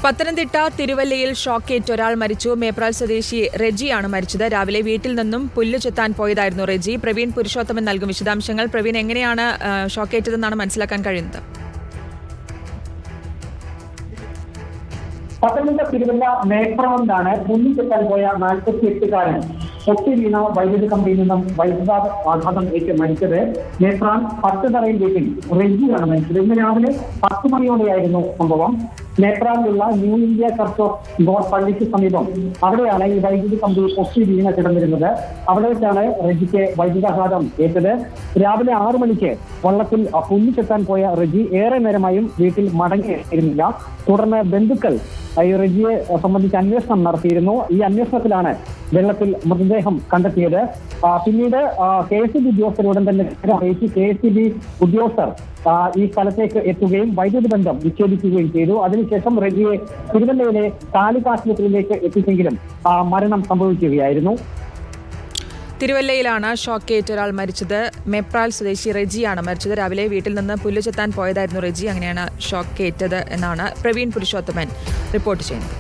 പത്തനംതിട്ട തിരുവല്ലയിൽ ഷോക്കേറ്റ് ഒരാൾ മരിച്ചു. മേപ്രാൽ സ്വദേശി റെജിയാണ് മരിച്ചത്. രാവിലെ വീട്ടിൽ നിന്നും പുല്ല് ചെത്താൻ പോയതായിരുന്നു റെജി. പ്രവീൺ പുരുഷോത്തമൻ നൽകും വിശദാംശങ്ങൾ. പ്രവീൺ, എങ്ങനെയാണ് ഷോക്കേറ്റതെന്നാണ് മനസ്സിലാക്കാൻ കഴിയുന്നത്? പത്തനംതിട്ട തിരുവല്ല മേപ്രാളിലാണ് പുല്ല് ചെത്താൻ പോയ 48-കാരൻ പൊട്ടി വീണ വൈദ്യുതി കമ്പിയിൽ നിന്നും വൈദ്യുതാഘാതം ഏറ്റ് മരിച്ചത്. മേപ്രാൾ 10 തറയിൽ വീട്ടിൽ റെജിയാണ് മരിച്ചത്. ഇന്ന് രാവിലെ 10 മണിയോടെയായിരുന്നു സംഭവം. മേപ്രാളിലുള്ള new India church of God പള്ളിക്ക് സമീപം അവിടെയാണ് ഈ വൈദ്യുതി കമ്പി പൊട്ടി വീണ കിടന്നിരുന്നത്. അവിടെ വെച്ചാണ് റെജിക്ക് വൈദ്യുതാഘാതം ഏറ്റത്. രാവിലെ 6 മണിക്ക് വള്ളത്തിൽ പുല്ല് ചെത്താൻ പോയ റെജി ഏറെ നേരമായും വീട്ടിൽ മടങ്ങിയിരുന്നില്ല. തുടർന്ന് ബന്ധുക്കൾ ഈ റെജിയെ സംബന്ധിച്ച് അന്വേഷണം നടത്തിയിരുന്നു. ഈ അന്വേഷണത്തിലാണ് വെള്ളത്തിൽ മൃതദേഹം കണ്ടെത്തിയത്. പിന്നീട് KSEB ഉദ്യോഗസ്ഥരുടൻ തന്നെ അറിയിച്ച് KSEB ഉദ്യോഗസ്ഥർ ഈ സ്ഥലത്തേക്ക് എത്തുകയും വൈദ്യുതി ബന്ധം വിച്ഛേദിക്കുകയും ചെയ്തു. അതിനുശേഷം റെജിയെ തിരുവല്ലയിലെ താലൂക്ക് ആശുപത്രിയിലേക്ക് എത്തിച്ചെങ്കിലും മരണം സംഭവിക്കുകയായിരുന്നു. തിരുവല്ലയിലാണ് ഷോക്കേറ്റ് ഒരാൾ മരിച്ചത്. മേപ്രാൽ സ്വദേശി റെജിയാണ് മരിച്ചത്. രാവിലെ വീട്ടിൽ നിന്ന് പുല്ല് ചെത്താൻ പോയതായിരുന്നു റെജി. അങ്ങനെയാണ് ഷോക്കേറ്റത് എന്നാണ് പ്രവീൺ പുരുഷോത്തമൻ റിപ്പോർട്ട് ചെയ്യുന്നത്.